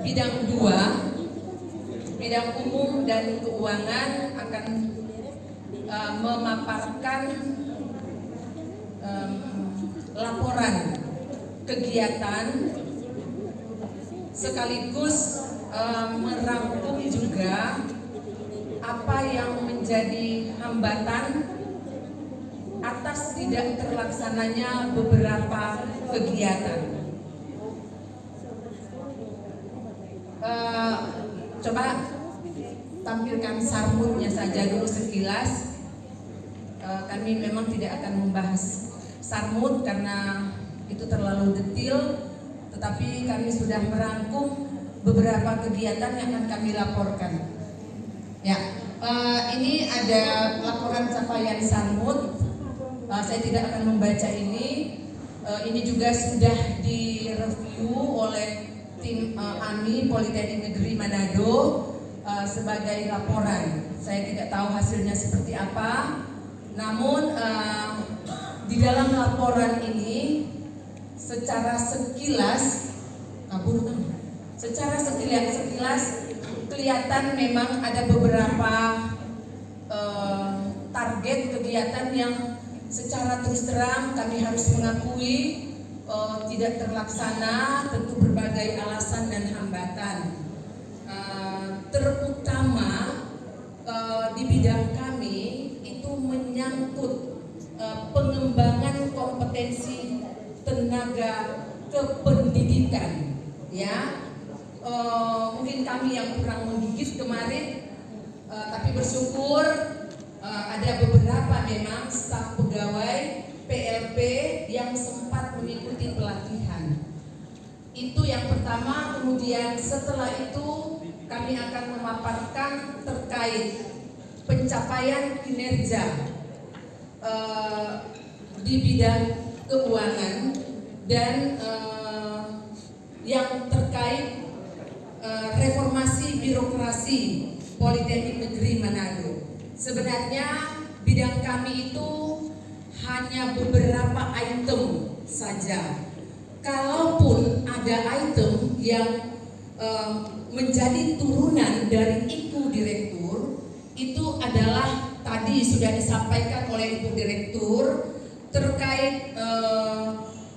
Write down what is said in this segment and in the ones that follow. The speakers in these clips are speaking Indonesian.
bidang 2, bidang umum dan keuangan akan memaparkan laporan kegiatan sekaligus merangkum juga apa yang menjadi hambatan atas tidak terlaksananya beberapa kegiatan. Coba tampilkan sarmutnya saja dulu sekilas. Kami memang tidak akan membahas sarmut karena itu terlalu detail, tetapi kami sudah merangkum beberapa kegiatan yang akan kami laporkan. Ya, ini ada laporan capaian sarmut. Saya tidak akan membaca ini. Ini juga sudah direview oleh tim AMI Politeknik Negeri Manado sebagai laporan. Saya tidak tahu hasilnya seperti apa. Namun di dalam laporan ini secara sekilas kelihatan memang ada beberapa target kegiatan yang secara terus terang kami harus mengakui tidak terlaksana, tentu berbagai alasan dan hambatan. Terutama di bidang kami itu menyangkut pengembangan kompetensi tenaga kependidikan, ya. Mungkin kami yang kurang menggigit kemarin, tapi bersyukur ada beberapa memang staf pegawai PLP yang sempat mengikuti pelatihan. Itu yang pertama. Kemudian setelah itu kami akan memaparkan terkait pencapaian kinerja di bidang keuangan dan yang terkait reformasi birokrasi Politeknik Negeri Manado. Sebenarnya bidang kami itu hanya beberapa item saja. Kalaupun ada item yang menjadi turunan dari Ibu Direktur, itu adalah tadi sudah disampaikan oleh Ibu Direktur terkait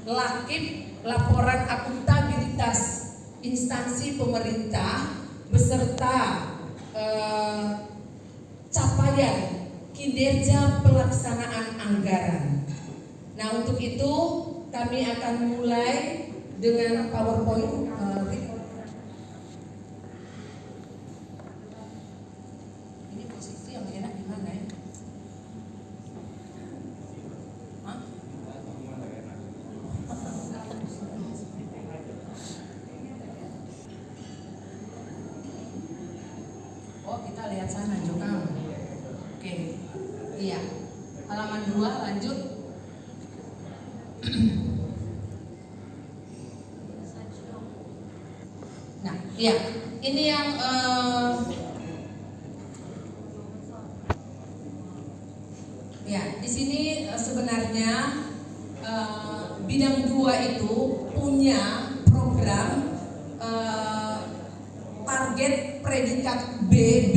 LAKIP, laporan akuntabilitas instansi pemerintah beserta capaian kinerja pelaksanaan anggaran. Nah, untuk itu kami akan mulai dengan PowerPoint. Ini posisi yang enak di mana ya? Oh, kita lihat sana juga. Oke. Iya. Halaman 2 lanjut. Nah, iya. Ini yang ya, di sini sebenarnya bidang 2 itu punya program target predikat BB,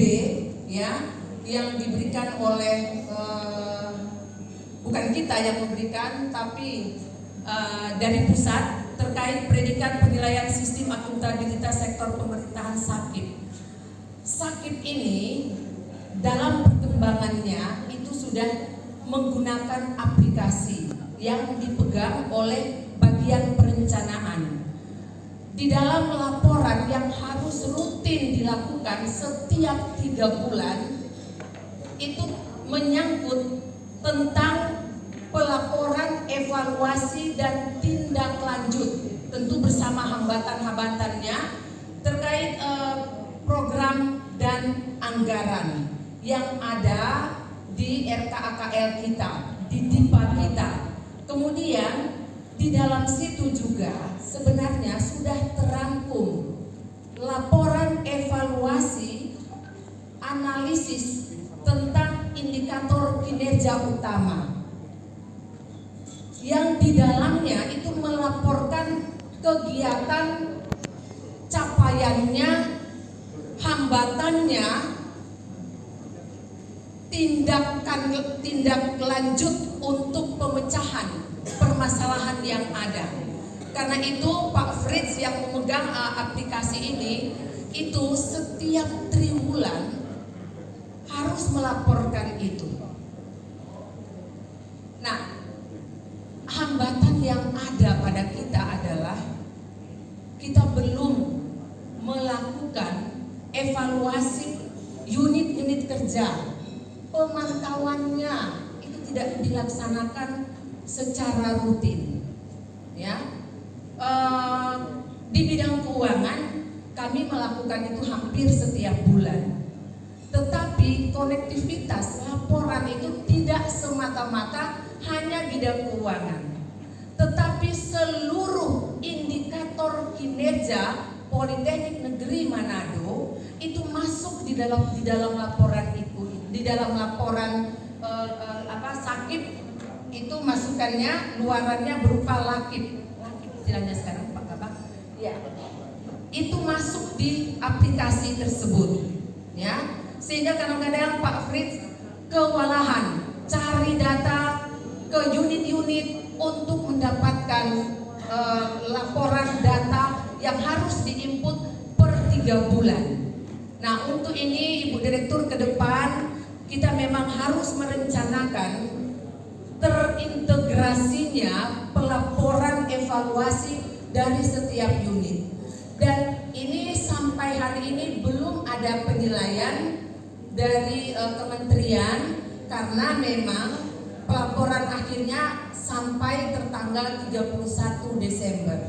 ya, yang diberikan oleh bukan kita yang memberikan, tapi dari pusat terkait predikat penilaian sistem akuntabilitas sektor pemerintahan SAKIP. SAKIP ini dalam perkembangannya itu sudah menggunakan aplikasi yang dipegang oleh bagian perencanaan. Di dalam laporan yang harus rutin dilakukan setiap 3 bulan itu menyangkut tentang pelaporan, evaluasi dan tindak lanjut, tentu bersama hambatan-hambatannya terkait program dan anggaran yang ada di RKAKL kita, di DIPA kita. Kemudian di dalam situ juga sebenarnya sudah terangkum laporan evaluasi analisis tentang indikator kinerja utama yang di dalamnya itu melaporkan kegiatan capaian capaiannya, hambatannya, tindak lanjut untuk pemecahan permasalahan yang ada. Karena itu Pak Fritz yang memegang aplikasi ini itu setiap triwulan harus melaporkan itu. Nah, hambatan yang ada pada kita adalah kita belum melakukan evaluasi unit-unit kerja. Pemantauannya itu tidak dilaksanakan secara rutin, ya. Di bidang keuangan kami melakukan itu hampir setiap bulan. Tetapi konektivitas laporan itu tidak semata-mata hanya bidang keuangan, tetapi seluruh indikator kinerja Politeknik Negeri Manado itu masuk di dalam laporan itu, di dalam laporan sakit itu masukannya, luarannya berupa lakip istilahnya sekarang Pak Kabak, ya, itu masuk di aplikasi tersebut, ya, sehingga kadang-kadang Pak Fritz kewalahan cari data ke unit-unit untuk mendapatkan laporan data yang harus diinput per 3 bulan. Nah, untuk ini Ibu Direktur ke depan kita memang harus merencanakan terintegrasinya pelaporan evaluasi dari setiap unit. Dan ini sampai hari ini belum ada penilaian dari kementerian karena memang pelaporan akhirnya sampai tertanggal 31 Desember.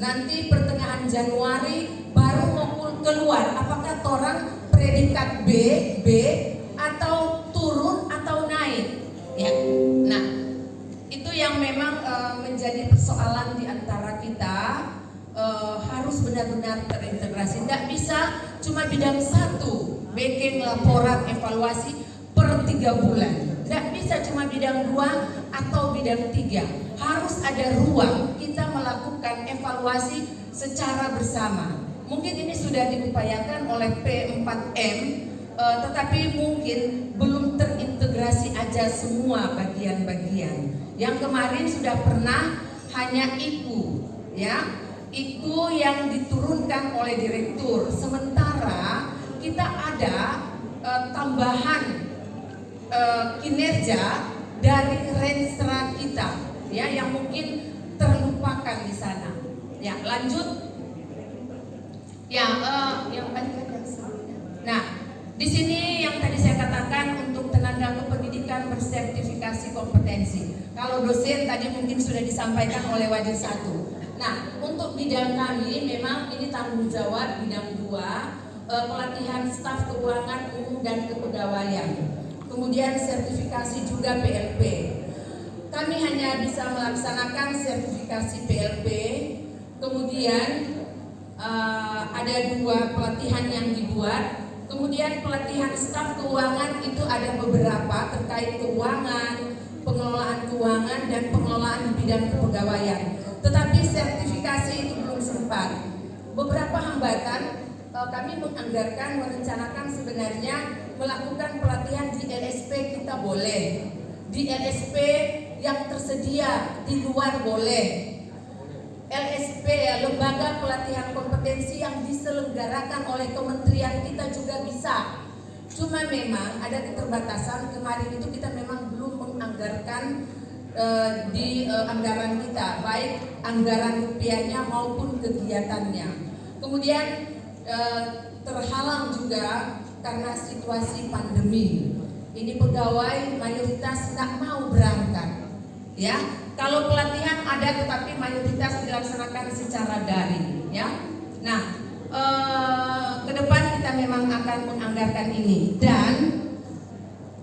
Nanti pertengahan Januari baru mau keluar apakah torang predikat B atau turun atau naik. Ya. Nah, itu yang memang menjadi persoalan di antara kita, harus benar-benar terintegrasi. Tidak bisa cuma bidang satu bikin laporan evaluasi per 3 bulan. Tidak bisa cuma bidang 2 atau bidang 3. Harus ada ruang kita melakukan evaluasi secara bersama. Mungkin ini sudah diupayakan oleh P4M, tetapi mungkin belum terintegrasi aja semua bagian-bagian. Yang kemarin sudah pernah hanya IKU, ya, IKU yang diturunkan oleh direktur. Sementara kita ada tambahan kinerja dari renstra kita, ya, yang mungkin terlupakan di sana. Ya, lanjut. Ya, yang tadi kan. Nah, di sini yang tadi saya katakan untuk tenaga kependidikan bersertifikasi kompetensi. Kalau dosen tadi mungkin sudah disampaikan oleh Wajib 1. Nah, untuk bidang kami memang ini tanggung jawab bidang 2, pelatihan staf keuangan umum dan kepegawaian. Kemudian sertifikasi juga PLP. Kami hanya bisa melaksanakan sertifikasi PLP. Kemudian ada 2 pelatihan yang dibuat. Kemudian pelatihan staf keuangan itu ada beberapa terkait keuangan, pengelolaan keuangan dan pengelolaan di bidang kepegawaian. Tetapi sertifikasi itu belum sempat. Beberapa hambatan, kami menganggarkan, merencanakan sebenarnya melakukan pelatihan di LSP kita boleh, di LSP yang tersedia di luar boleh. LSP, lembaga pelatihan kompetensi yang diselenggarakan oleh kementerian kita juga bisa. Cuma memang ada keterbatasan. Kemarin itu kita memang belum menganggarkan di anggaran kita, baik anggaran rupiahnya maupun kegiatannya. Kemudian terhalang juga karena situasi pandemi. Ini pegawai mayoritas nggak mau berangkat, ya. Kalau pelatihan ada tetapi mayoritas dilaksanakan secara daring, ya. Nah, ke depan kita memang akan menganggarkan ini. Dan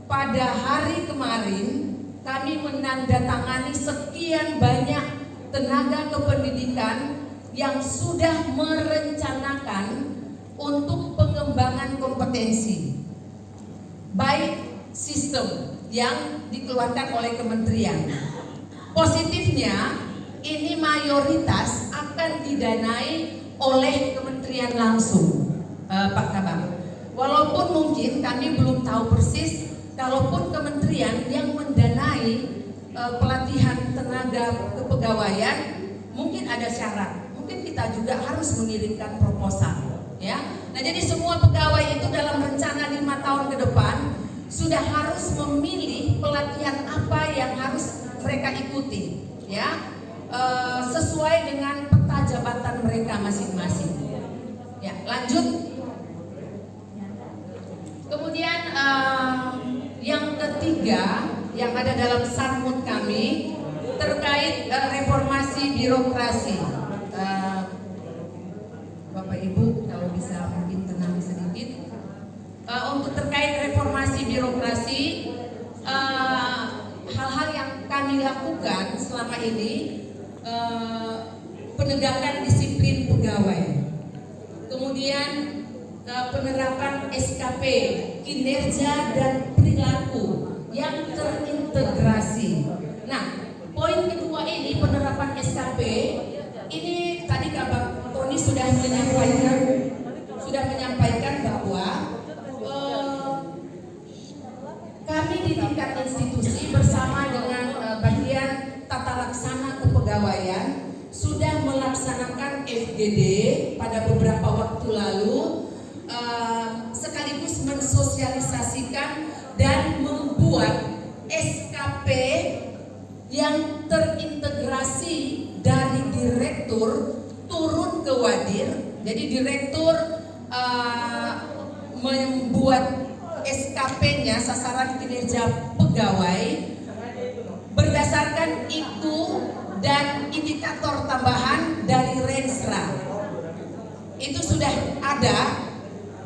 pada hari kemarin kami menandatangani sekian banyak tenaga kependidikan yang sudah merencanakan untuk pengembangan kompetensi, baik sistem yang dikeluarkan oleh kementerian. Positifnya, ini mayoritas akan didanai oleh kementerian langsung, Pak Kabak. Walaupun mungkin kami belum tahu persis, kalaupun kementerian yang mendanai pelatihan tenaga kepegawaian, mungkin ada syarat, mungkin kita juga harus mengirimkan proposal, ya. Nah, jadi semua pegawai itu dalam rencana 5 tahun ke depan sudah harus memilih pelatihan apa yang harus mereka ikuti, ya, sesuai dengan peta jabatan mereka masing-masing. Ya, lanjut. Kemudian yang ketiga yang ada dalam sarmut kami terkait reformasi birokrasi. Bapak Ibu kalau bisa mungkin tenang sedikit. Untuk terkait reformasi birokrasi, hal-hal yang kami lakukan selama ini, penegakan disiplin pegawai, kemudian penerapan SKP, kinerja dan perilaku yang terintegrasi. Nah, poin kedua ini, penerapan SKP, ini tadi Kak Tony sudah menyampaikan bahwa kami di tingkat institusi bersama dengan bagian tata laksana kepegawaian sudah melaksanakan FGD pada beberapa waktu lalu, sekaligus mensosialisasikan dan membuat SKP yang terintegrasi dari direktur turun ke wadir. Jadi direktur membuat SKP-nya, sasaran kinerja pegawai, berdasarkan itu dan indikator tambahan dari Renstra. Itu sudah ada.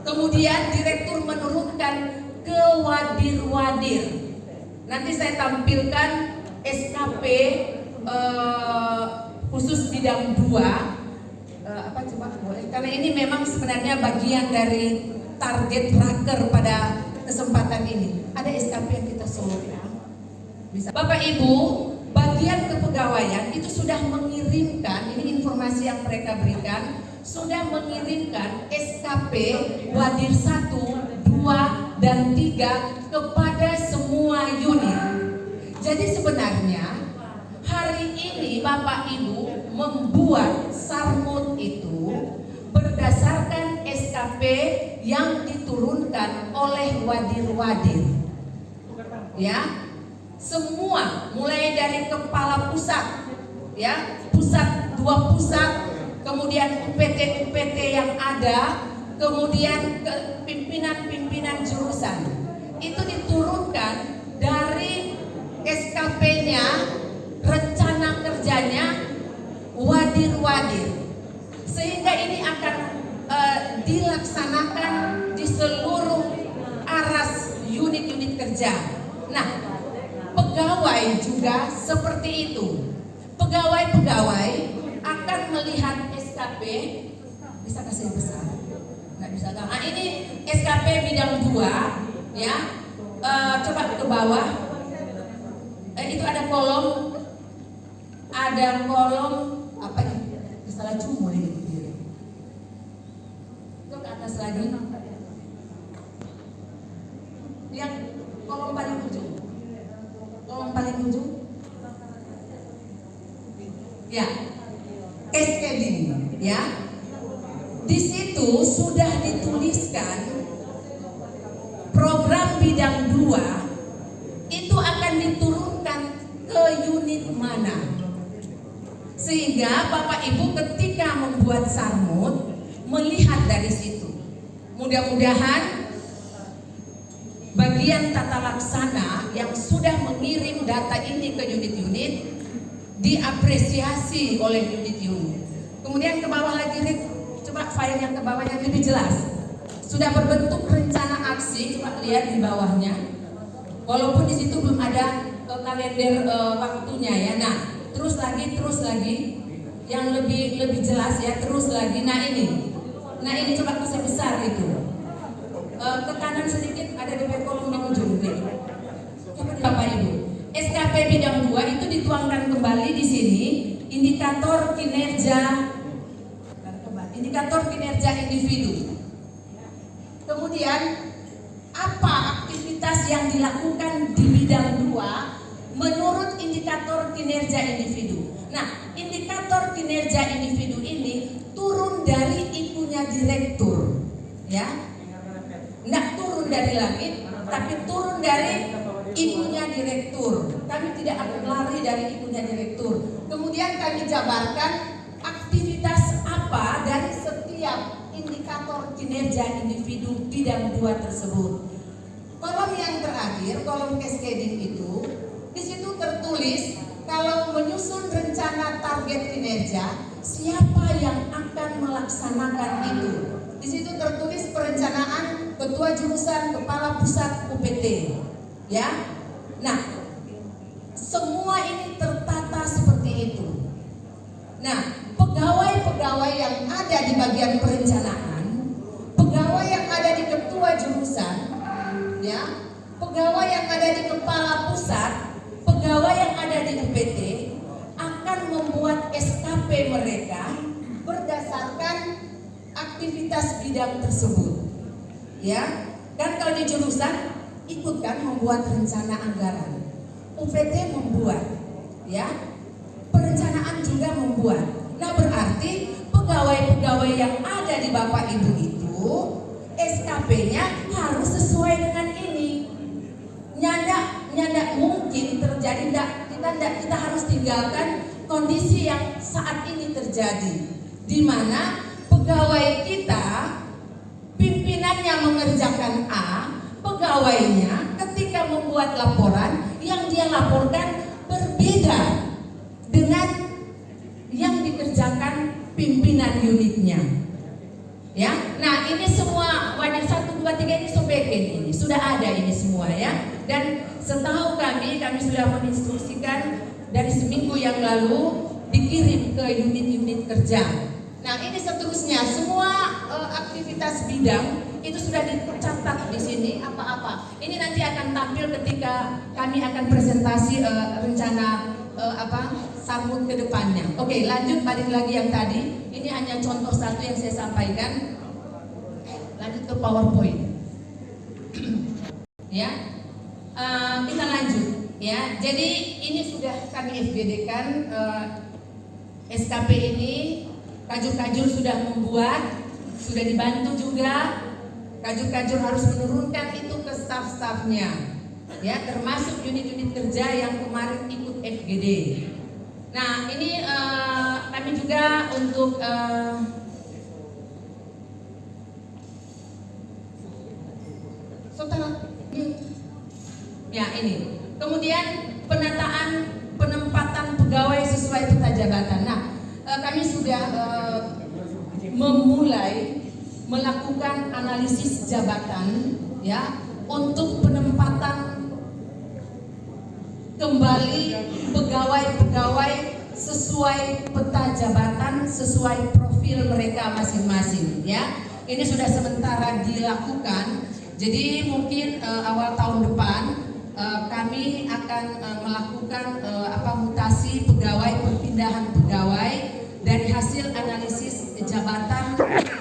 Kemudian direktur menurunkan ke wadir-wadir. Nanti saya tampilkan SKP khusus bidang 2. Apa coba boleh? Karena ini memang sebenarnya bagian dari target raker pada kesempatan ini. Ada SKP yang kita solusikan. Bisa. Bapak Ibu, bagian kepegawaian itu sudah mengirimkan, ini informasi yang mereka berikan, sudah mengirimkan SKP wadir 1, 2, dan 3 kepada semua unit. Jadi sebenarnya hari ini Bapak Ibu membuat sarmut itu berdasarkan SKP yang diturunkan oleh wadir-wadir. Ya, semua mulai dari kepala pusat, ya, pusat, 2 pusat, kemudian UPT yang ada, kemudian ke pimpinan-pimpinan jurusan, itu diturunkan dari SKP-nya, rencana kerjanya wadir-wadir, sehingga ini akan dilaksanakan di seluruh aras unit-unit kerja. Nah, pegawai juga seperti itu. Pegawai-pegawai akan melihat SKP, bisa kasih besar, nggak bisa. Nah, ini SKP bidang 2, ya. Coba ke bawah. Itu ada kolom apa ini? Salah cumul ini. Itu ke atas lagi. Yang kolom paling ujung. Kolom paling ujung. Ya. SKD, ya. Di situ sudah dituliskan program bidang 2 itu akan diturunkan ke unit mana. Sehingga Bapak Ibu ketika membuat sarmut melihat dari situ. Mudah-mudahan bagian tata laksana yang sudah mengirim data ini ke unit-unit diapresiasi oleh unit-unit. Kemudian ke bawah lagi, coba file yang ke bawah yang lebih jelas. Sudah berbentuk rencana aksi, coba lihat di bawahnya. Walaupun di situ belum ada kalender waktunya, ya. Nah, terus lagi yang lebih jelas, ya, terus lagi. Nah ini coba kasih besar itu. Ke kanan sedikit ada di kolom yang ujung. Coba Bapak Ibu. SKP bidang 2 itu dituangkan kembali di sini indikator kinerja indikator kinerja individu. Kemudian apa aktivitas yang dilakukan di bidang 2 menurut indikator kinerja individu. Nah, indikator kinerja individu ini turun dari ikunya direktur, ya. Nggak turun dari langit, tapi turun dari ikunya direktur. Kami tidak akan lari dari ikunya direktur. Kemudian kami jabarkan aktivitas apa dari setiap indikator kinerja individu bidang 2 tersebut. Kolom yang terakhir, kolom cascading itu, di situ tertulis kalau menyusun rencana target kinerja, siapa yang akan melaksanakan itu. Di situ tertulis perencanaan, ketua jurusan, kepala pusat UPT. Ya, nah, semua ini tertata seperti itu. Nah, pegawai-pegawai yang ada di bagian perencanaan, pegawai yang ada di ketua jurusan, ya, pegawai yang ada di kepala pusat, pegawai yang ada di UPT akan membuat SKP mereka berdasarkan aktivitas bidang tersebut. Ya, kan kalau di jurusan ikut kan membuat rencana anggaran, UPT membuat, ya, perencanaan juga membuat. Nah, berarti pegawai-pegawai yang ada di Bapak Ibu itu SKP-nya harus sesuai dengan ini. Nyanda mungkin terjadi, kita harus tinggalkan kondisi yang saat ini terjadi, di mana pegawai kita pimpinannya mengerjakan A, pegawainya ketika membuat laporan yang dia laporkan berbeda dengan yang dikerjakan pimpinan unitnya. Ya, nah ini semua wadah 1, 2, 3 ini sobekin ini sudah ada ini semua, ya. Dan setahu kami sudah menginstruksikan dari seminggu yang lalu dikirim ke unit-unit kerja. Nah, ini seterusnya semua aktivitas bidang itu sudah dicatat di sini apa-apa. Ini nanti akan tampil ketika kami akan presentasi rencana sambut ke depannya. Oke, lanjut, balik lagi yang tadi. Ini hanya contoh satu yang saya sampaikan. Lanjut ke PowerPoint. Ya, kita lanjut. Ya, jadi ini sudah kami FGD-kan SKP ini. Kajur-kajur sudah membuat, sudah dibantu juga. Kajur-kajur harus menurunkan itu ke staf-stafnya, ya, termasuk unit-unit kerja yang kemarin ikut FGD. Nah, ini kami juga untuk ya ini. Kemudian penempatan pegawai sesuai peta jabatan. Nah, kami sudah memulai melakukan analisis jabatan, ya, untuk penempatan kembali pegawai-pegawai sesuai peta jabatan, sesuai profil mereka masing-masing, ya. Ini sudah sementara dilakukan. Jadi mungkin awal tahun depan kami akan melakukan mutasi pegawai, perpindahan pegawai dari hasil analisis jabatan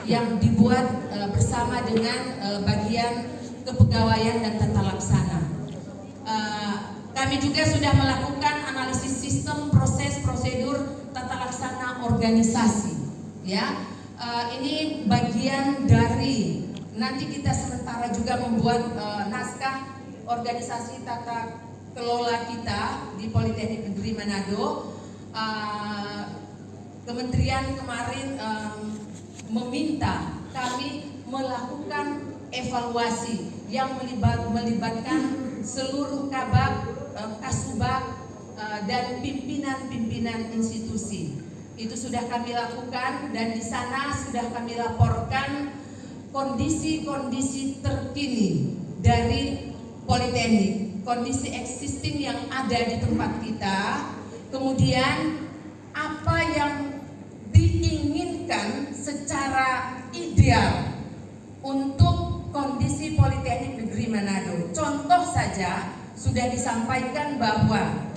yang dibuat bersama dengan bagian kepegawaian dan tata laksana. Kami juga sudah melakukan analisis sistem, proses, prosedur, tata laksana organisasi. Ya, ini bagian dari nanti kita sementara juga membuat naskah organisasi tata kelola kita di Politeknik Negeri Manado. Kementerian kemarin meminta kami melakukan evaluasi yang melibatkan seluruh kabak, kasubag, dan pimpinan-pimpinan institusi. Itu sudah kami lakukan dan di sana sudah kami laporkan kondisi-kondisi terkini dari Politeknik, kondisi existing yang ada di tempat kita, kemudian apa yang diinginkan secara ideal untuk kondisi Politeknik Negeri Manado. Contoh saja sudah disampaikan bahwa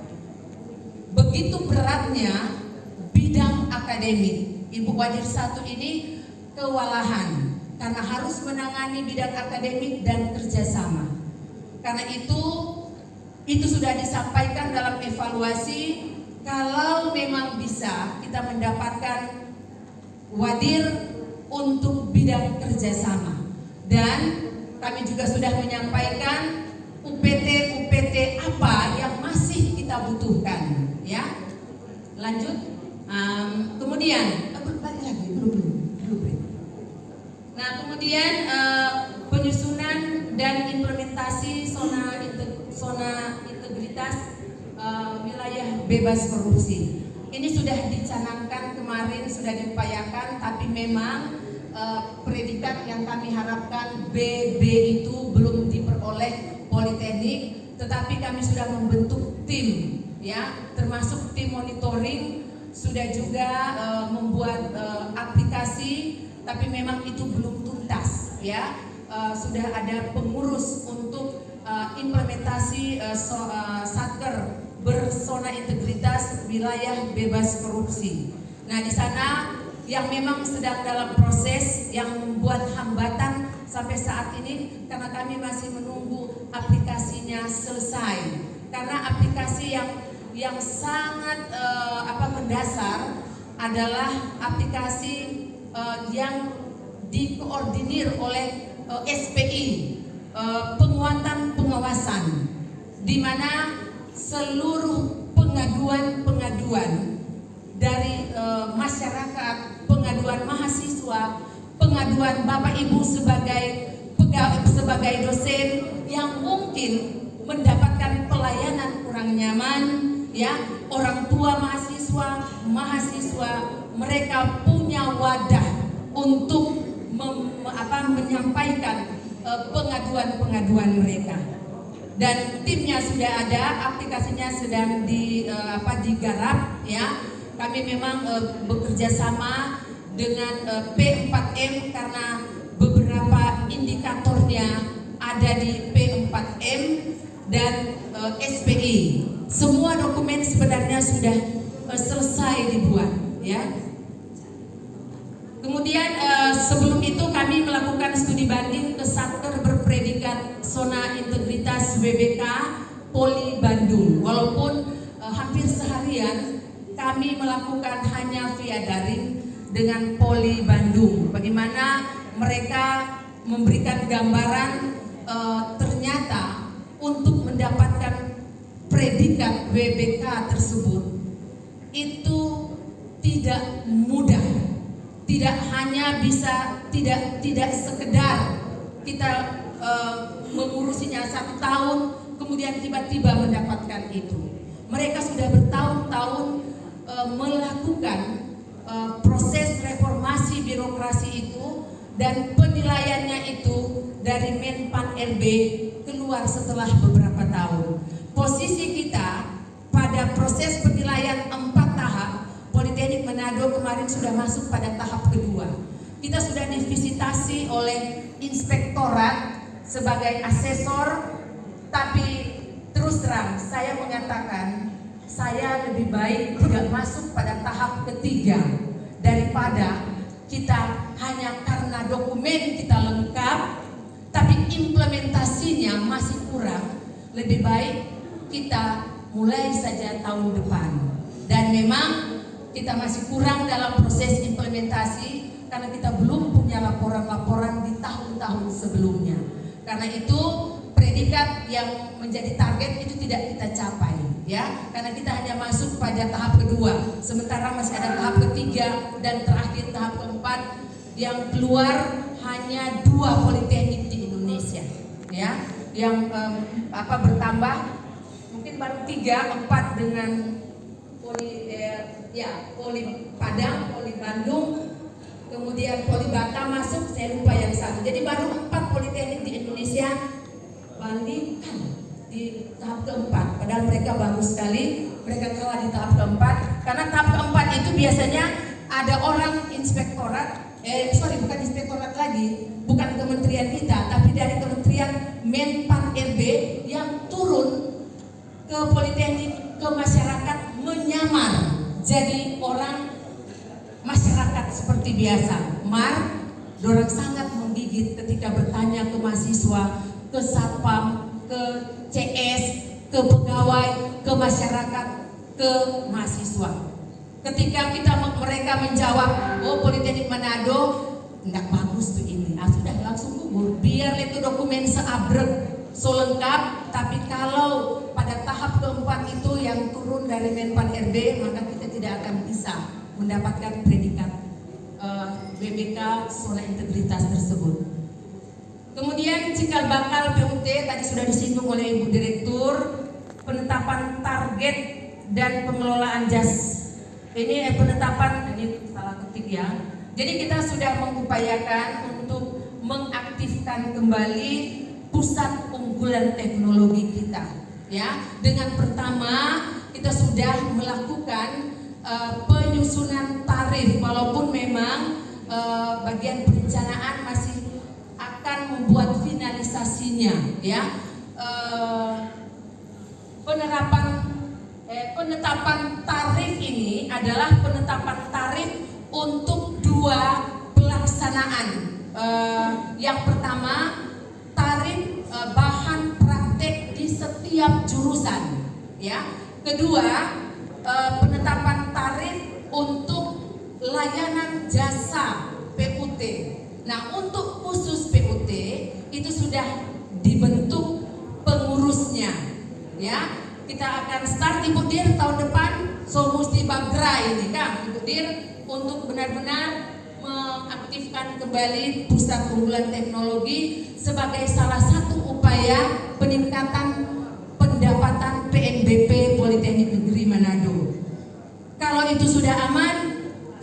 begitu beratnya bidang akademik. Ibu Wadir 1 ini kewalahan karena harus menangani bidang akademik dan kerjasama. Karena itu sudah disampaikan dalam evaluasi, kalau memang bisa kita mendapatkan wadir untuk bidang kerjasama. Dan kami juga sudah menyampaikan UPT apa yang masih kita butuhkan, ya. Lanjut. Kemudian balik lagi, belum. Nah, kemudian penyusunan dan implementasi zona integritas wilayah bebas korupsi. Ini sudah dicanangkan kemarin, sudah diupayakan, tapi memang predikat yang kami harapkan BB itu belum diperoleh Politeknik, tetapi kami sudah membentuk tim, ya, termasuk tim monitoring, sudah juga membuat aplikasi, tapi memang itu belum tuntas, ya. Sudah ada pengurus untuk implementasi satker berzona integritas wilayah bebas korupsi. Nah, di sana yang memang sedang dalam proses yang membuat hambatan sampai saat ini karena kami masih menunggu aplikasinya selesai. Karena aplikasi yang sangat mendasar adalah aplikasi yang dikoordinir oleh SPI, penguatan pengawasan, di mana seluruh pengaduan dari masyarakat, pengaduan mahasiswa, pengaduan Bapak Ibu sebagai dosen yang mungkin mendapatkan pelayanan kurang nyaman, ya, orang tua mahasiswa mereka punya wadah untuk menyampaikan pengaduan mereka. Dan timnya sudah ada, aplikasinya sedang digarap, ya. Kami memang bekerja sama dengan P4M karena beberapa indikatornya ada di P4M dan SPI. Semua dokumen sebenarnya sudah selesai dibuat, ya. Kemudian sebelum itu kami melakukan studi banding ke satker berpredikat zona integritas WBK Poli Bandung. Walaupun hampir seharian kami melakukan hanya via daring dengan Poli Bandung. Bagaimana mereka memberikan gambaran ternyata untuk mendapatkan predikat WBK tersebut itu tidak mudah. Tidak hanya bisa tidak sekedar kita mengurusinya 1 tahun kemudian tiba-tiba mendapatkan itu. Mereka sudah bertahun-tahun melakukan proses reformasi birokrasi itu, dan penilaiannya itu dari Menpan RB keluar setelah beberapa tahun. Posisi kita pada proses penilaian 4 tahap, Politeknik Manado kemarin sudah masuk pada tahap kedua. Kita sudah divisitasi oleh inspektorat sebagai asesor, tapi terus terang saya mengatakan saya lebih baik tidak masuk pada tahap ketiga daripada kita hanya karena dokumen kita lengkap tapi implementasinya masih kurang. Lebih baik kita mulai saja tahun depan. Dan memang kita masih kurang dalam proses implementasi karena kita belum punya laporan-laporan di tahun-tahun sebelumnya. Karena itu predikat yang menjadi target itu tidak kita capai, ya, karena kita hanya masuk pada tahap kedua, sementara masih ada tahap ketiga dan terakhir tahap keempat yang keluar hanya 2 politeknik di Indonesia, ya, yang bertambah mungkin baru 3, 4 dengan Poli Padang, Poli Bandung, kemudian Poli Batam masuk, saya lupa yang satu. Jadi baru 4 politeknik di Indonesia bandingkan di tahap keempat. Padahal mereka bagus sekali, mereka kalah di tahap keempat. Karena tahap keempat itu biasanya ada orang inspektorat, bukan inspektorat lagi, bukan kementerian kita, tapi dari Kementerian Menpan RB yang turun ke politeknik, ke masyarakat, menyamar jadi orang masyarakat seperti biasa. dorang sangat menggigit ketika bertanya ke mahasiswa, ke satpam, ke CS, ke pegawai, ke masyarakat, ke mahasiswa. Ketika mereka menjawab, oh Politeknik Manado enggak bagus tuh ini, sudah langsung gugur. Biar itu dokumen seabrek, so lengkap, tapi kalau pada tahap keempat itu yang turun dari Menpan RB, maka kita tidak akan bisa mendapatkan predikat BBK zona integritas tersebut. Kemudian cikal bakal PUT tadi sudah disinggung oleh Ibu Direktur, penetapan target dan pengelolaan jas. Ini penetapan, ini salah ketik ya. Jadi kita sudah mengupayakan untuk mengaktifkan kembali pusat unggulan teknologi kita, ya. Dengan pertama kita sudah melakukan penyusunan tarif, walaupun memang bagian perencanaan masih akan membuat finalisasinya, ya. Penetapan tarif ini adalah penetapan tarif untuk dua pelaksanaan. Yang pertama, tarif bahan praktek di setiap jurusan, ya. Kedua, penetapan tarif untuk layanan jasa PUT. Nah, untuk khusus PUT itu sudah dibentuk pengurusnya, ya. Kita akan start Ibu Dir tahun depan, so mesti bagra ini kan Ibu Dir untuk benar-benar mengaktifkan kembali pusat unggulan teknologi sebagai salah satu upaya peningkatan pendapatan PNBP Politeknik Negeri Manado. Kalau itu sudah aman,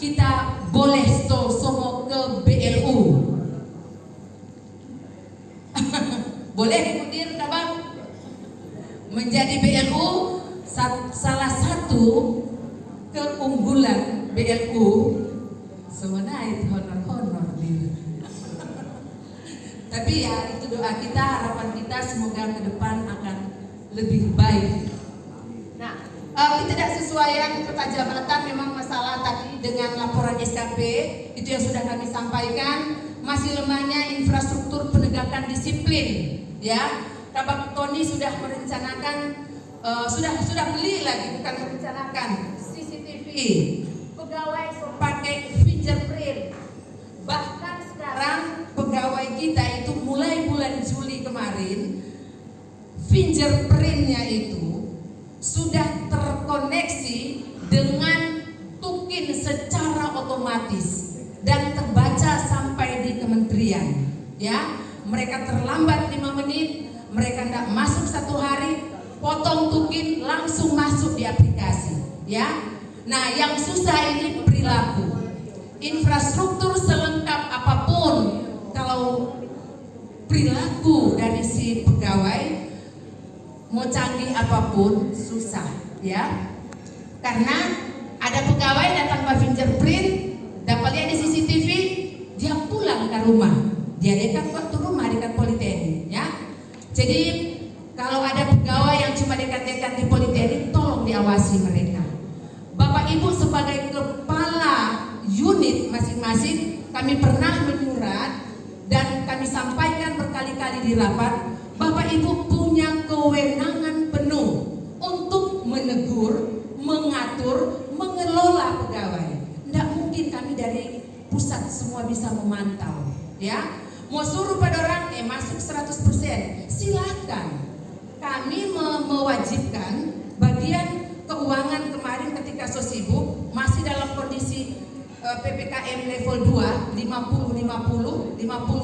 kita boleh somo ke BLU. Boleh Ibu Dir, Kabang? Menjadi BLU salah satu keunggulan BLU sebenarnya honor dia. Tapi ya itu doa kita, harapan kita semoga ke depan akan lebih baik. Nah, ketidaksesuaian ketajamatan memang masalah tadi dengan laporan SKP itu yang sudah kami sampaikan, masih lemahnya infrastruktur penegakan disiplin, ya. Kabak Tony sudah merencanakan, sudah beli lagi, bukan merencanakan CCTV. Pegawai pakai fingerprint. Bahkan sekarang pegawai kita itu mulai bulan Juli kemarin, fingerprintnya itu sudah terkoneksi dengan tukin secara otomatis dan terbaca sampai di kementerian. Ya, mereka terlambat 5 menit. Mereka tidak masuk 1 hari, potong tukin langsung masuk di aplikasi, ya. Nah, yang susah ini perilaku. Infrastruktur selengkap apapun, kalau perilaku dari si pegawai mau canggih apapun susah, ya. Karena ada pegawai datang ke fingerprint, dapat lihat di CCTV, dia pulang ke rumah, dia dekat waktu rumah dekat Politeknik, ya. Jadi kalau ada pegawai yang cuma dekat-dekat di Politeknik, tolong diawasi mereka. Bapak Ibu sebagai kepala unit masing-masing, kami pernah menyurat dan kami sampaikan berkali-kali di rapat, Bapak Ibu punya kewenangan penuh untuk menegur, mengatur, mengelola pegawai. Tidak mungkin kami dari pusat semua bisa memantau, ya. Mau suruh pada orang masuk 100%, silakan. Kami mewajibkan bagian keuangan kemarin ketika sosibuk masih dalam kondisi PPKM level 2, 50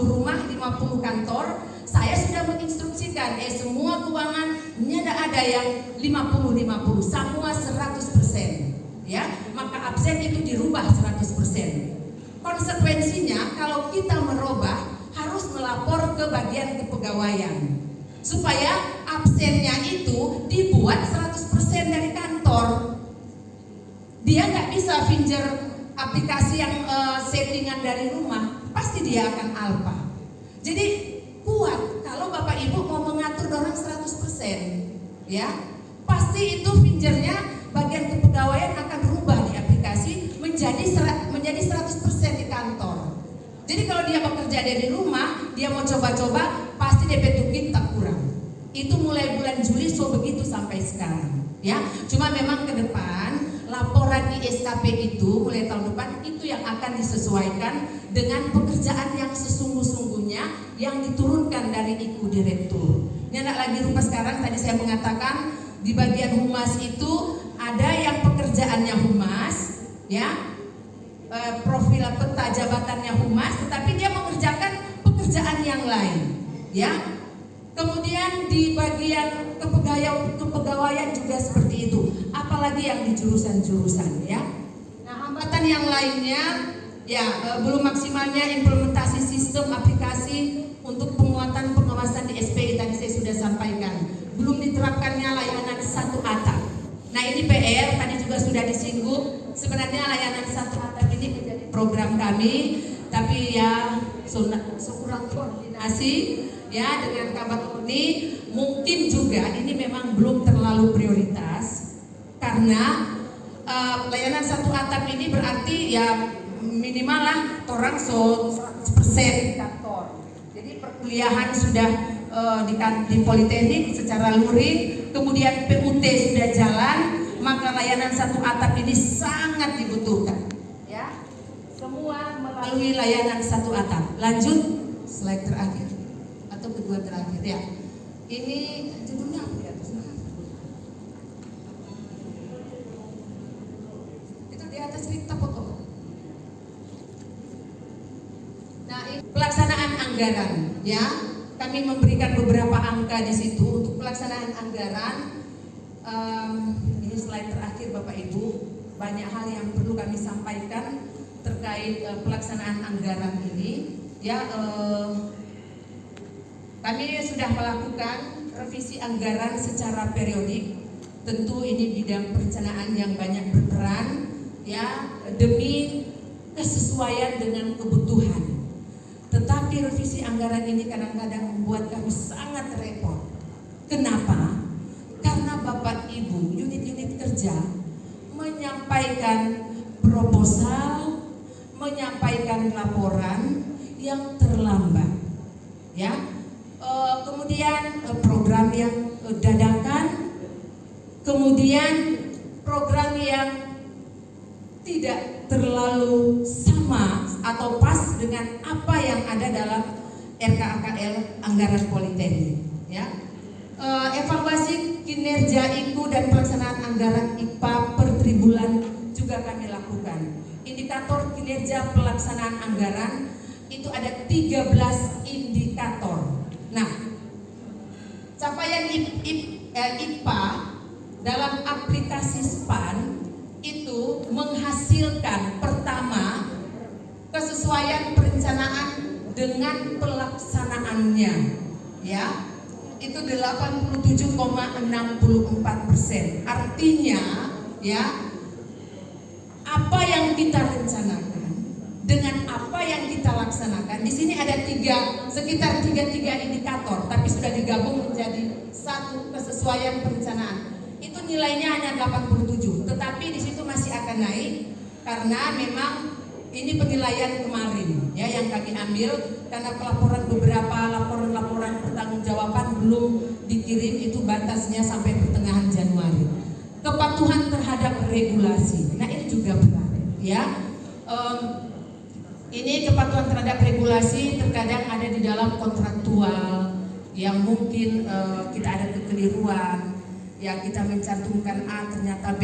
rumah, 50 kantor. Saya sudah menginstruksikan semua keuangannya tidak ada yang 50, semua 100%, ya. Maka absen itu dirubah 100%. Konsekuensinya kalau kita merubah harus melapor ke bagian kepegawaian supaya absennya itu dibuat 100% dari kantor. Dia nggak bisa finger aplikasi yang settingan dari rumah, pasti dia akan alpa. Jadi kuat kalau Bapak Ibu mau mengatur orang 100%, ya. Pasti itu fingernya bagian kepegawaian akan berubah di aplikasi menjadi 100% di kantor. Jadi kalau dia bekerja dari rumah, dia mau coba-coba, pasti DP Tukin tak kurang. Itu mulai bulan Juli so begitu sampai sekarang. Ya, cuma memang ke depan laporan di SKP itu mulai tahun depan itu yang akan disesuaikan dengan pekerjaan yang sesungguh-sungguhnya yang diturunkan dari IKU Direktur. Ini anak lagi rupa sekarang, tadi saya mengatakan di bagian humas itu ada yang pekerjaannya humas, ya, profil peta jabatannya humas, tetapi dia mengerjakan pekerjaan yang lain, ya. Kemudian di bagian kepegawaian juga seperti itu, apalagi yang di jurusan-jurusan, ya. Nah, hambatan yang lainnya, ya, belum maksimalnya implementasi sistem aplikasi untuk penguatan pengawasan di SPI, tadi saya sudah sampaikan. Belum diterapkannya layanan satu atap. Nah, ini PR tadi juga sudah disinggung. Sebenarnya layanan satu atap ini menjadi program kami, tapi ya kurang koordinasi, ya, dengan Kabak Tony. Mungkin juga ini memang belum terlalu prioritas karena layanan satu atap ini berarti ya minimal lah orang 100% kantor. Jadi perkuliahan sudah di Politeknik secara luring, kemudian PUT sudah jalan, maka layanan satu atap ini sangat dibutuhkan, ya. Semua melalui layanan satu atap. Lanjut slide terakhir atau kedua terakhir, ya. Ini judulnya apa di atas? Itu di atas cerita foto. Nah, ini pelaksanaan anggaran, ya. Kami memberikan beberapa angka di situ untuk pelaksanaan anggaran. Ini slide terakhir Bapak Ibu. Banyak hal yang perlu kami sampaikan terkait pelaksanaan anggaran ini. Ya, kami sudah melakukan revisi anggaran secara periodik. Tentu ini bidang perencanaan yang banyak berperan, ya, demi kesesuaian dengan kebutuhan. Tetapi revisi anggaran ini kadang-kadang membuat kami sangat repot. Kenapa? Karena Bapak Ibu unit-unit kerja menyampaikan proposal, menyampaikan laporan yang terlambat, ya. Kemudian program yang dadakan, kemudian program yang tidak terlalu sama atau pas dengan apa yang ada dalam RKAKL anggaran Politeknik, ya. Evaluasi kinerja IKU dan pelaksanaan anggaran IPA per tribulan juga kami lakukan. Indikator kinerja pelaksanaan anggaran itu ada 13 indikator. Nah, capaian IPA dalam aplikasi SPAN itu menghasilkan pertama kesesuaian perencanaan dengan pelaksanaannya, ya, itu 87,64%. Artinya, ya, apa yang kita rencanakan dengan apa yang kita laksanakan. Di sini ada sekitar tiga indikator, tapi sudah digabung menjadi satu kesesuaian perencanaan. Itu nilainya hanya 87, tetapi di situ masih akan naik karena memang ini penilaian kemarin, ya, yang kami ambil karena beberapa laporan pertanggungjawaban belum dikirim, itu batasnya sampai pertengahan Januari. Kepatuhan terhadap regulasi, nah ini juga berat, ya. Ini kepatuhan terhadap regulasi terkadang ada di dalam kontraktual yang mungkin kita ada kekeliruan, ya, kita mencantumkan A ternyata B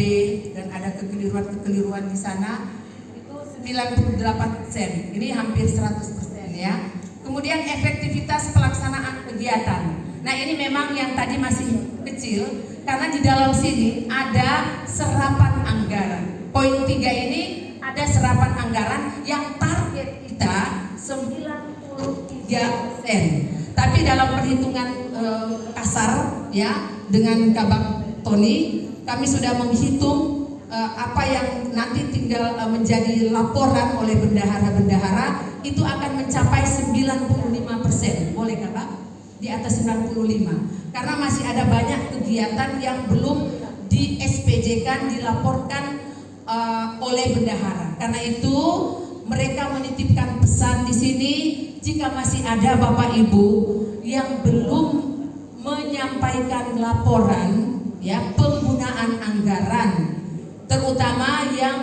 dan ada kekeliruan di sana, itu 98%, ini hampir 100%, ya. Kemudian efektivitas pelaksanaan kegiatan. Nah, ini memang yang tadi masih kecil karena di dalam sini ada serapan anggaran. Poin 3 ini ada serapan anggaran yang target kita 93%. Tapi dalam perhitungan kasar, ya, dengan Kabak Tony, kami sudah menghitung apa yang nanti tinggal menjadi laporan oleh bendahara-bendahara itu akan mencapai 95%. Boleh Kabak? Di atas 95. Karena masih ada banyak kegiatan yang belum di SPJ-kan, dilaporkan oleh bendahara. Karena itu mereka menitipkan pesan di sini, jika masih ada Bapak Ibu yang belum menyampaikan laporan ya penggunaan anggaran, terutama yang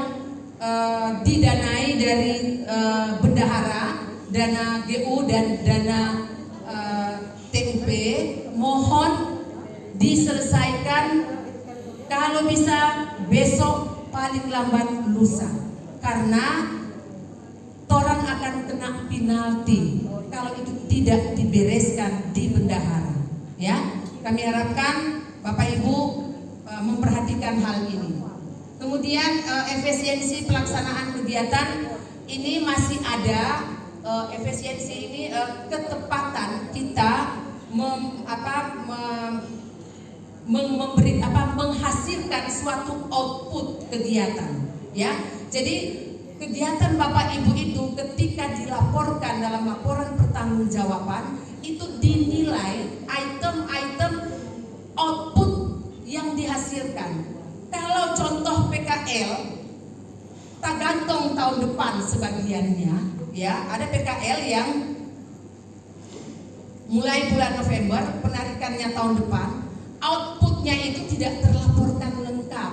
didanai dari bendahara, dana GU dan dana TUP, mohon diselesaikan kalau bisa besok, paling lambat lusa, karena orang akan kena penalti kalau itu tidak dibereskan di bendahara. Ya, kami harapkan Bapak Ibu memperhatikan hal ini. Kemudian efisiensi pelaksanaan kegiatan ini masih ada. Efisiensi ini ketepatan kita menghasilkan suatu output kegiatan. Ya, jadi kegiatan Bapak Ibu itu ketika dilaporkan dalam laporan pertanggungjawaban itu dinilai item-item output yang dihasilkan. Kalau contoh PKL, tak gantung tahun depan sebagiannya, ya ada PKL yang mulai bulan November, penarikannya tahun depan, outputnya itu tidak terlaporkan lengkap,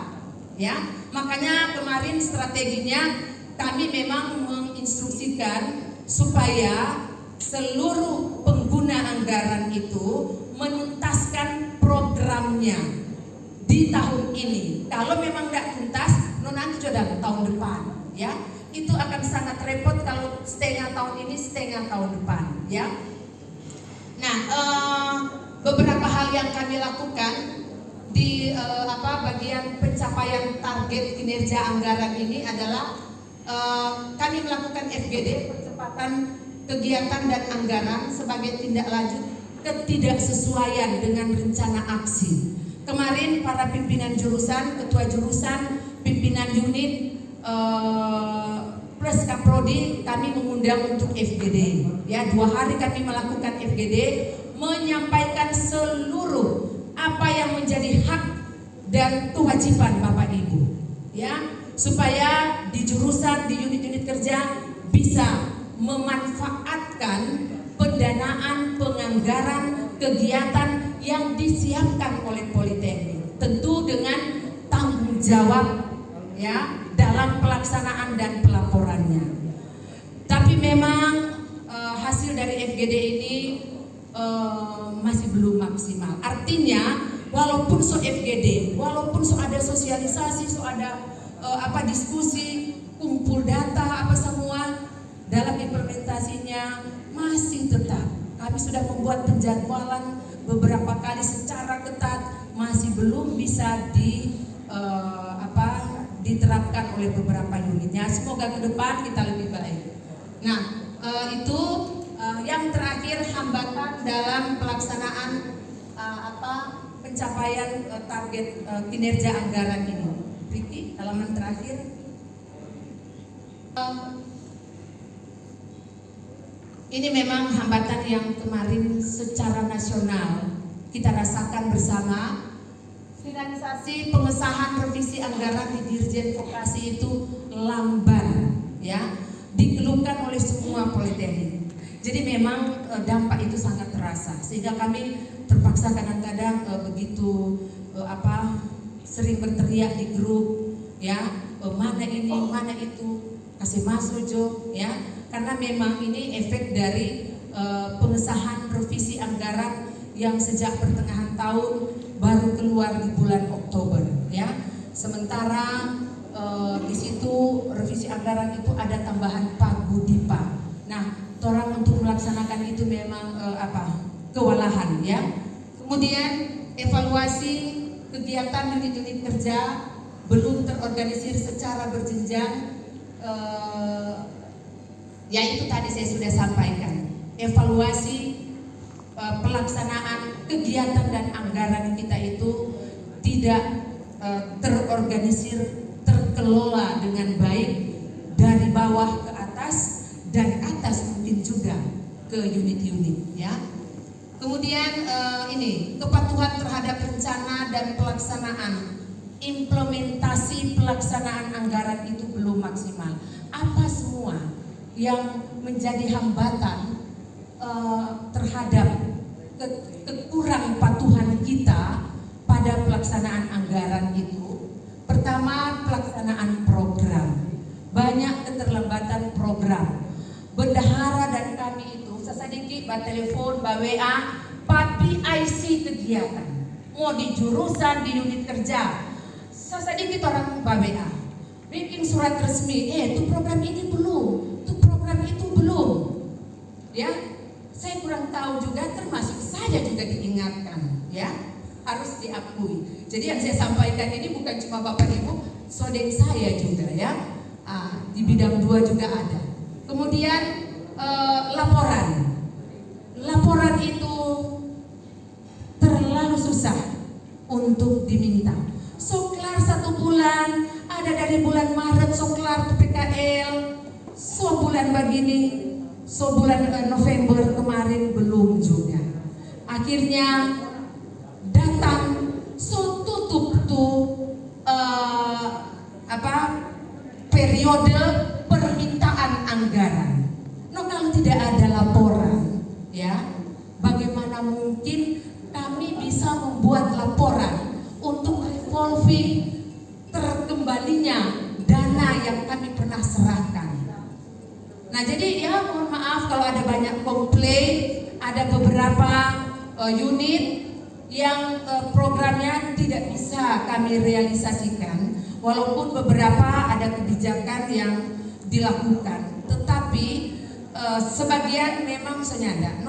ya. Makanya kemarin strateginya kami memang menginstruksikan supaya seluruh pengguna anggaran itu menuntaskan programnya di tahun ini. Kalau memang tidak tuntas, nanti sudah tahun depan, ya. Itu akan sangat repot kalau setengah tahun ini, setengah tahun depan, ya. Nah, beberapa hal yang kami lakukan di bagian pencapaian target kinerja anggaran ini adalah kami melakukan FGD, percepatan kegiatan dan anggaran sebagai tindak lanjut ketidaksesuaian dengan rencana aksi. Kemarin para pimpinan jurusan, ketua jurusan, pimpinan unit plus Kaprodi kami mengundang untuk FGD. Ya, 2 hari kami melakukan FGD, menyampaikan seluruh apa yang menjadi hak dan kewajiban Bapak Ibu. Ya, supaya di jurusan, di unit-unit kerja bisa memanfaatkan pendanaan penganggaran kegiatan yang disiapkan oleh Politeknik, tentu dengan tanggung jawab ya dalam pelaksanaan dan pelaporannya. Tapi memang hasil dari FGD ini masih belum maksimal. Artinya walaupun FGD, walaupun ada sosialisasi, ada diskusi, kumpul data apa semua, dalam implementasinya masih tetap kami sudah membuat penjadwalan beberapa kali secara ketat, masih belum bisa diterapkan oleh beberapa unitnya. Semoga ke depan kita lebih baik. Nah, itu yang terakhir, hambatan dalam pelaksanaan pencapaian target kinerja anggaran ini. Riki, halaman terakhir. Ini memang hambatan yang kemarin secara nasional kita rasakan bersama. Finalisasi pengesahan revisi anggaran di Dirjen Vokasi itu lamban, ya, dikeluhkan oleh semua politeknik. Jadi memang dampak itu sangat terasa, sehingga kami terpaksa kadang-kadang begitu sering berteriak di grup, ya, mana ini, mana itu, kasih masuk Jo, ya, karena memang ini efek dari pengesahan revisi anggaran yang sejak pertengahan tahun baru keluar di bulan Oktober, ya. Sementara di situ revisi anggaran itu ada tambahan Pagudipa. Nah, orang untuk melaksanakan itu memang kewalahan, ya. Kemudian evaluasi kegiatan unit-unit kerja belum terorganisir secara berjenjang, ya itu tadi saya sudah sampaikan. Evaluasi pelaksanaan kegiatan dan anggaran kita itu tidak terorganisir, terkelola dengan baik dari bawah ke atas, dari atas mungkin juga ke unit-unit, ya. Kemudian ini kepatuhan terhadap rencana dan pelaksanaan, implementasi pelaksanaan anggaran itu belum maksimal. Apa semua yang menjadi hambatan terhadap kekurang patuhan kita pada pelaksanaan anggaran itu. Pertama, pelaksanaan program. Banyak keterlambatan program. Bendahara dan kami itu sesedikit telepon, WA, papi IC kegiatan. Mau di jurusan, di unit kerja. Sesedikit orang WA. Bikin surat resmi, itu program ini belum, itu program itu belum. Ya, saya kurang tahu juga, termasuk saya juga diingatkan, ya, harus diakui. Jadi yang saya sampaikan ini bukan cuma Bapak Ibu, saudara saya juga, ya. Di bidang 2 juga ada. Kemudian laporan itu terlalu susah untuk diminta. Soklar 1 bulan, ada dari bulan Maret soklar ke PKL, so bulan begini, so bulan November kemarin belum juga. Akhirnya datang, so tutup tuh periode permintaan anggaran. No, kalau tidak ada laporan, ya, bagaimana mungkin kami bisa membuat laporan untuk revolving terkembalinya dana yang kami pernah serahkan. Nah, jadi ya mohon maaf kalau ada banyak komplain, ada beberapa unit yang programnya tidak bisa kami realisasikan, walaupun beberapa ada kebijakan yang dilakukan, tetapi sebagian memang senyada.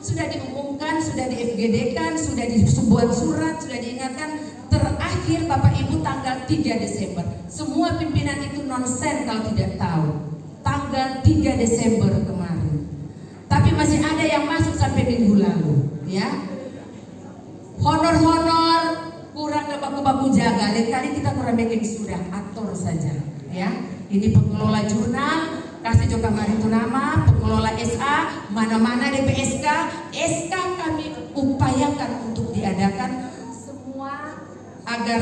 Sudah diumumkan, sudah di FGD-kan, sudah dibuat surat, sudah diingatkan. Terakhir Bapak Ibu tanggal 3 Desember. Semua pimpinan itu nonsen kalau tidak tahu. Tanggal 3 Desember kemarin. Tapi masih ada yang masuk sampai minggu lalu, ya. Honor-honor kurang baku-baku jaga. Lain kali kita kurang bikin sudah atur saja, ya. Ini pengelola jurnal, kasih juga mari itu nama, pengelola SA, mana-mana DPSK, SK kami upayakan untuk diadakan semua agar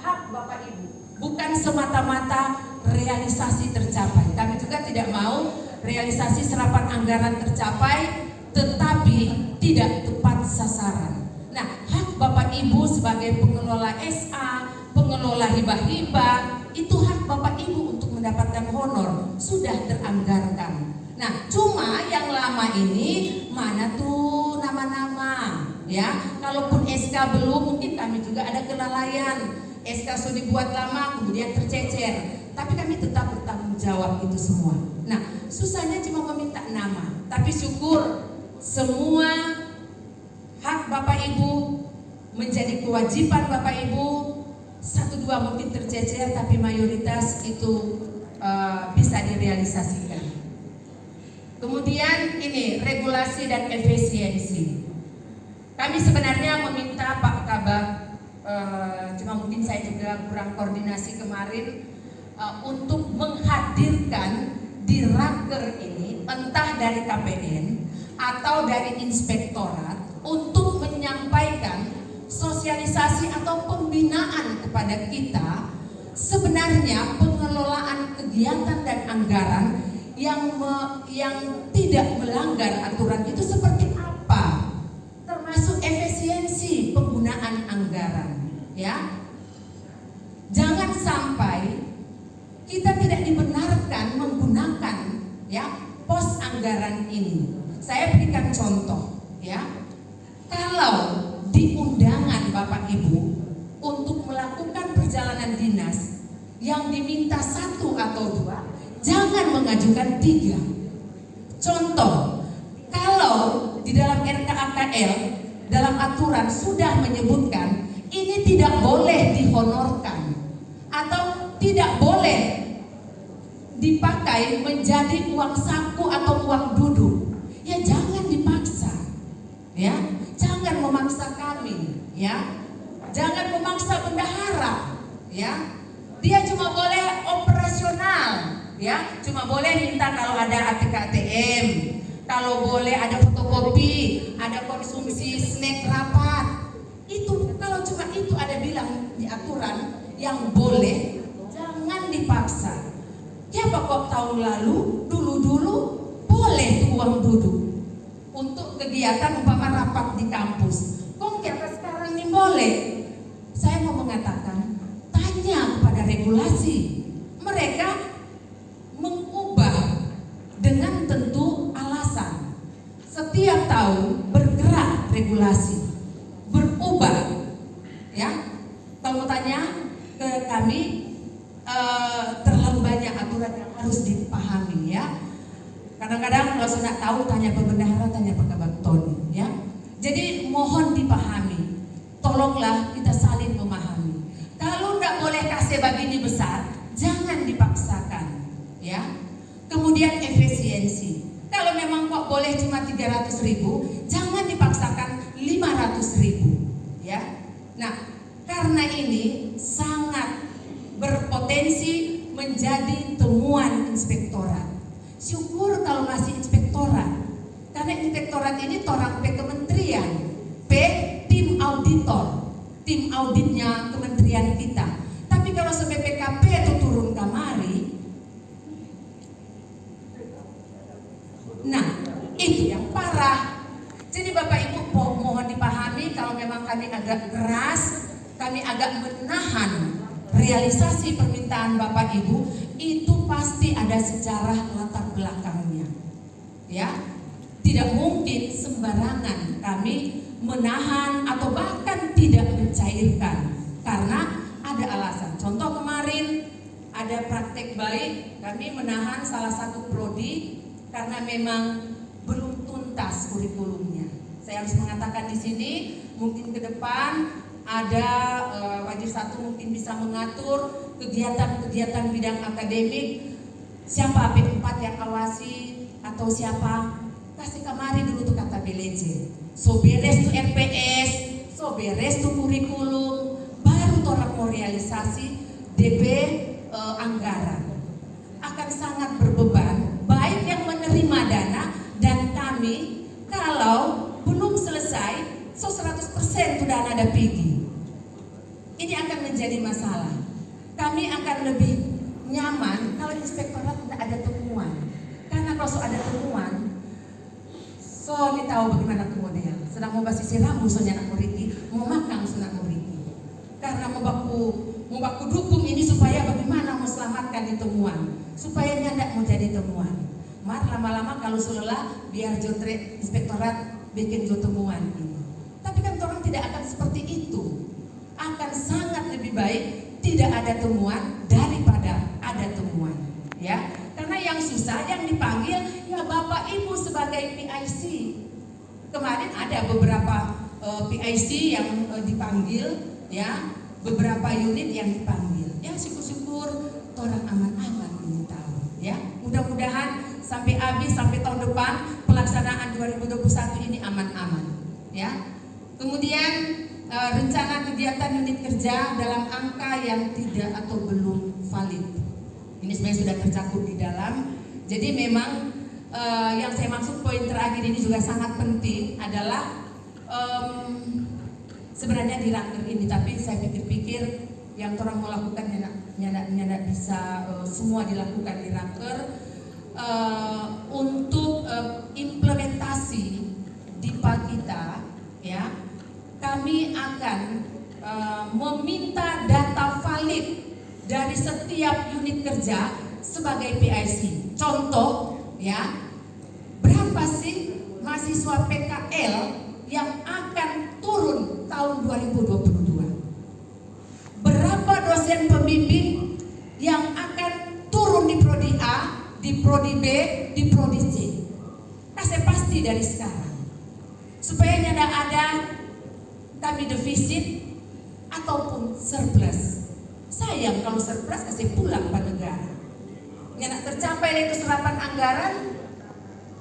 hak Bapak Ibu bukan semata-mata realisasi tercapai. Kami juga tidak mau realisasi serapan anggaran tercapai tetapi tidak tepat sasaran. Nah, hak Bapak Ibu sebagai pengelola SA, pengelola hibah-hibah, itu hak Bapak Ibu untuk mendapatkan honor sudah teranggarkan. Nah, cuma yang lama ini mana tuh nama-nama, ya. Kalaupun SK belum, mungkin kami juga ada kelalaian. SK sudah dibuat lama, kemudian tercecer. Tapi kami tetap bertanggung jawab itu semua. Nah, susahnya cuma meminta nama. Tapi syukur semua hak Bapak Ibu menjadi kewajiban Bapak Ibu. 1-2 mungkin tercecer, tapi mayoritas itu bisa direalisasikan. Kemudian ini regulasi dan efisiensi. Kami sebenarnya meminta Pak Kabak, cuma mungkin saya juga kurang koordinasi kemarin, untuk menghadirkan di raker ini entah dari KPN atau dari inspektorat untuk menyampaikan sosialisasi atau pembinaan kepada kita sebenarnya pengelolaan kegiatan dan anggaran yang tidak melanggar aturan itu seperti apa, termasuk efisiensi penggunaan anggaran, ya. Jangan sampai kita tidak dibenarkan menggunakan, ya, pos anggaran ini. Saya berikan contoh, ya. Kalau di undangan Bapak Ibu untuk melakukan perjalanan dinas yang diminta 1 atau 2, jangan mengajukan 3. Contoh, kalau di dalam RKAKL dalam aturan sudah menyebutkan ini tidak boleh dihonorkan atau tidak boleh dipakai menjadi uang saku atau uang duduk, ya jangan dipaksa, ya. Jangan memaksa kami, ya. Jangan memaksa bendahara, ya. Dia cuma boleh operasional, ya. Cuma boleh minta kalau ada ATM, kalau boleh ada fotokopi, ada konsumsi snack rapat. Itu kalau cuma itu ada bilang di aturan yang boleh, jangan dipaksa. Ya kok tahun lalu, dulu-dulu boleh tuh uang duduk untuk kegiatan umpama rapat di kampus. Kok sekarang ini boleh? Saya mau mengatakan, tanya kepada regulasi. Mereka mengubah dengan tentu alasan. Setiap tahun bergerak regulasi, berubah. Ya, kalau mau tanya ke kami, terlalu banyak aturan yang harus dipahami ya. Kadang-kadang kalau sudah tahu tanya Pak Bendahara, tanya Pak Kabak Tony ya. Jadi mohon dipahami, tolonglah kita saling memahami. Kalau nggak boleh kasih begini besar, jangan dipaksakan ya. Kemudian efisiensi, kalau memang kok boleh cuma 300.000, jangan dipaksakan 500.000 ya. Nah, karena ini sangat berpotensi menjadi temuan inspektorat. Syukur kalau masih inspektorat, karena inspektorat ini orang kementerian, tim auditor, tim auditnya kementerian kita. Tapi kalau BPKP itu turun kamari, nah itu yang parah. Jadi Bapak Ibu mohon dipahami, kalau memang kami agak keras, kami agak menahan realisasi permintaan Bapak Ibu, itu pasti ada sejarah latar belakangnya ya. Tidak mungkin sembarangan kami menahan atau bahkan tidak mencairkan, karena ada alasan. Contoh kemarin ada praktek baik, kami menahan salah satu prodi karena memang belum tuntas kurikulumnya. Saya harus mengatakan di sini, mungkin ke depan ada wajib satu mungkin bisa mengatur kegiatan-kegiatan bidang akademik. Siapa P4 yang awasi atau siapa? Kasih kamari dulu tuh kata BLJ. So beres tuh RPS, so beres tuh kurikulum, baru orang mau realisasi DP anggaran. Akan sangat berbeban, baik yang menerima dana dan kami kalau belum selesai, so 100% sudah ada pergi. Ini akan menjadi masalah. Kami akan lebih nyaman kalau inspektorat tidak ada temuan. Karena kalau ada temuan, so ini tahu bagaimana tuh model. Sedang mau basisi rambu soalnya nak muriti, mau makan sunat muriti. Karena mau baku dukung ini supaya bagaimana mau selamatkan di temuan, supaya tidak mau jadi temuan. Mar lama-lama kalau sulelah biar jotre inspektorat bikin jo temuan ini. Tapi kan orang tidak akan seperti itu. Akan sangat lebih baik tidak ada temuan daripada ada temuan ya. Karena yang susah yang dipanggil ya Bapak Ibu sebagai PIC. Kemarin ada beberapa PIC yang dipanggil ya, beberapa unit yang dipanggil. Ya syukur-syukur orang aman-aman ini tahu ya. Mudah-mudahan sampai habis, sampai tahun depan pelaksanaan 2021 ini aman-aman ya. Kemudian rencana kegiatan unit kerja dalam angka yang tidak atau belum valid. Ini sebenarnya sudah tercakup di dalam. Jadi memang yang saya maksud poin terakhir ini juga sangat penting adalah sebenarnya di raker ini, tapi saya pikir-pikir yang orang melakukan tidak bisa semua dilakukan di raker. Untuk implementasi DIPA kita ya, kami akan meminta data valid dari setiap unit kerja sebagai PIC. Contoh ya, berapa sih mahasiswa PKL yang akan turun tahun 2022? Berapa dosen pembimbing yang akan turun di prodi A, di prodi B, di prodi C? Saya pasti dari sekarang, supaya tidak ada kami defisit ataupun surplus. Sayang kalau surplus kasih pulang pada negara. Nggak tercapai itu serapan anggaran,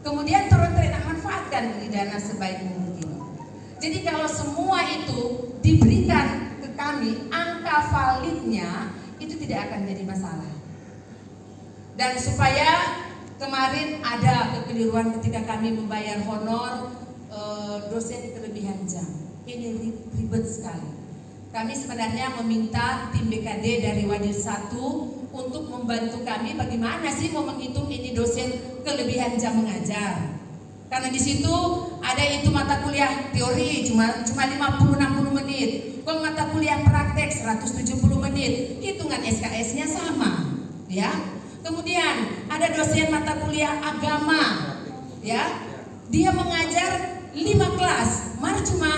kemudian turun tidak manfaatkan di dana sebaik mungkin. Jadi kalau semua itu diberikan ke kami, angka validnya itu tidak akan jadi masalah. Dan supaya kemarin ada kekeliruan ketika kami membayar honor dosen kelebihan jam. Ini ribet sekali. Kami sebenarnya meminta tim BKD dari Wadil 1 untuk membantu kami bagaimana sih mau menghitung ini dosen kelebihan jam mengajar. Karena di situ ada itu mata kuliah teori cuma 50-60 menit. Kalau mata kuliah praktek 170 menit, hitungan SKS-nya sama, ya. Kemudian ada dosen mata kuliah agama, ya. Dia mengajar 5 kelas, malah cuma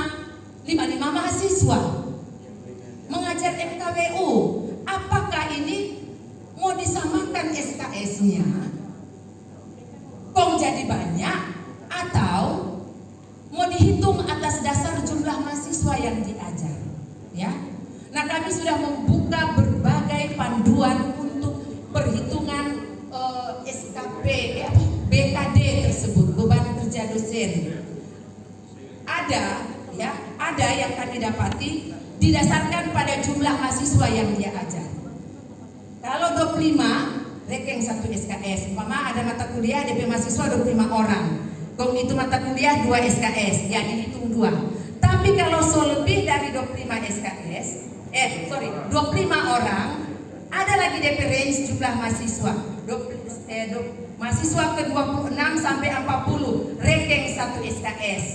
55 mahasiswa. Mengajar MKWU, apakah ini mau disamakan SKS-nya? Kok jadi banyak atau mau dihitung atas dasar jumlah mahasiswa yang diajar, ya? Nah, kami sudah membuka berbagai panduan untuk perhitungan SKP, BKD tersebut, beban kerja dosen. Ada yang kami dapati didasarkan pada jumlah mahasiswa yang dia ajar. Kalau 25 ranking 1 SKS, umpama ada mata kuliah DP mahasiswa 25 orang. Kalau itu mata kuliah 2 SKS, ya dihitung 2. Tapi kalau lebih dari 25 SKS, 25 orang, ada lagi DP range jumlah mahasiswa. Mahasiswa ke 26 sampai 40, ranking 1 SKS.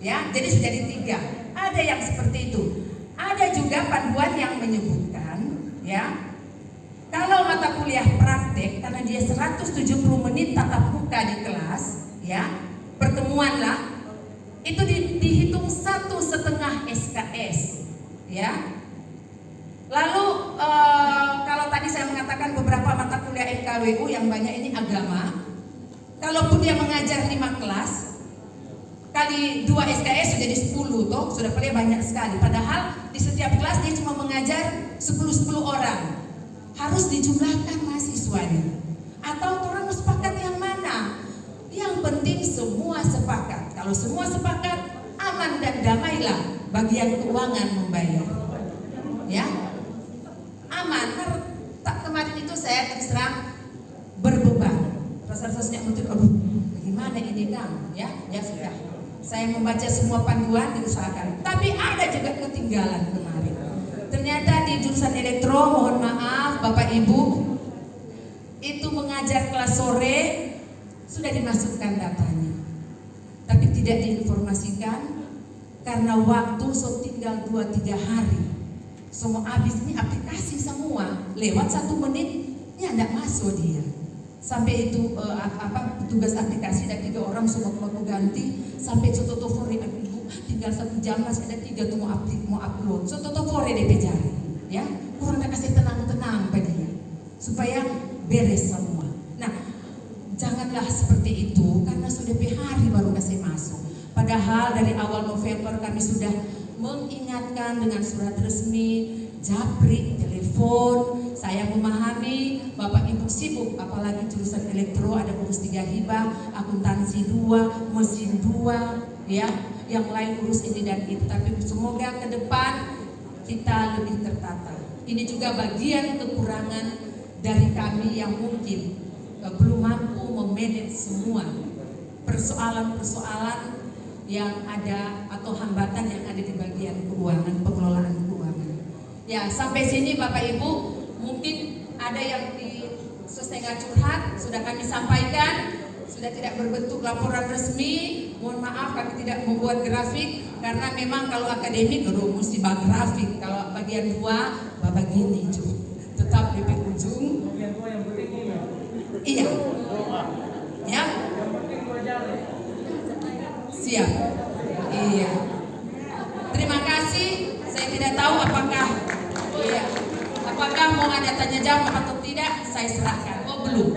Ya, jadi sudah di 3. Ada yang seperti itu. Ada juga panduan yang menyebutkan, ya, kalau mata kuliah praktek karena dia 170 menit tatap muka di kelas, ya, pertemuan lah, itu dihitung 1,5 SKS, ya. Lalu kalau tadi saya mengatakan beberapa mata kuliah MKWU yang banyak ini agama, kalaupun dia mengajar 5 kelas kali 2 SKS sudah di 10 toh, sudah paling banyak sekali. Padahal di setiap kelas dia cuma mengajar 10 orang. Harus dijumlahkan mahasiswanya. Atau orang sepakat yang mana? Yang penting semua sepakat. Kalau semua sepakat, aman dan damailah bagian keuangan membayar. Ya, aman. Tak kemarin itu saya terus terang berbeban. Rasa-rasanya untuk bagaimana ini Kang? Ya sudah. Saya membaca semua panduan diusahakan. Tapi ada juga ketinggalan kemarin. Ternyata di jurusan elektro, mohon maaf Bapak Ibu, itu mengajar kelas sore sudah dimasukkan datanya, tapi tidak diinformasikan karena waktu tinggal 2-3 hari. Semua habis, ini aplikasi semua lewat 1 menitnya tidak masuk dia. Sampai itu petugas aplikasi dan 3 orang semua mau ganti sampai sototofore ibu tinggal 1 jam masih ada 3 tuh mau upload sototofore DP jari, ya, kurang kasih tenang pada dia supaya beres semua. Nah, janganlah seperti itu karena sudah hari baru kasih masuk. Padahal dari awal November kami sudah mengingatkan dengan surat resmi, japri, telepon. Saya memahami Bapak Ibu sibuk, apalagi jurusan elektro ada urus 3 hibah, akuntansi 2, mesin 2, ya, yang lain urus ini dan itu. Tapi semoga ke depan kita lebih tertata. Ini juga bagian kekurangan dari kami yang mungkin belum mampu memanage semua persoalan-persoalan yang ada atau hambatan yang ada di bagian keuangan, pengelolaan keuangan. Ya, sampai sini Bapak Ibu, mungkin ada yang di setengah curhat sudah kami sampaikan, sudah tidak berbentuk laporan resmi. Mohon maaf kami tidak membuat grafik karena memang kalau akademik mesti grafik. Kalau bagian 2 begini tetap di ujung. Bagian 2 yang penting ini. Iya. Ya. Yang penting berjalan. Siap. Iya. Terima kasih. Saya tidak tahu apakah mau ada tanya jawab atau tidak. Saya serahkan. Oh belum.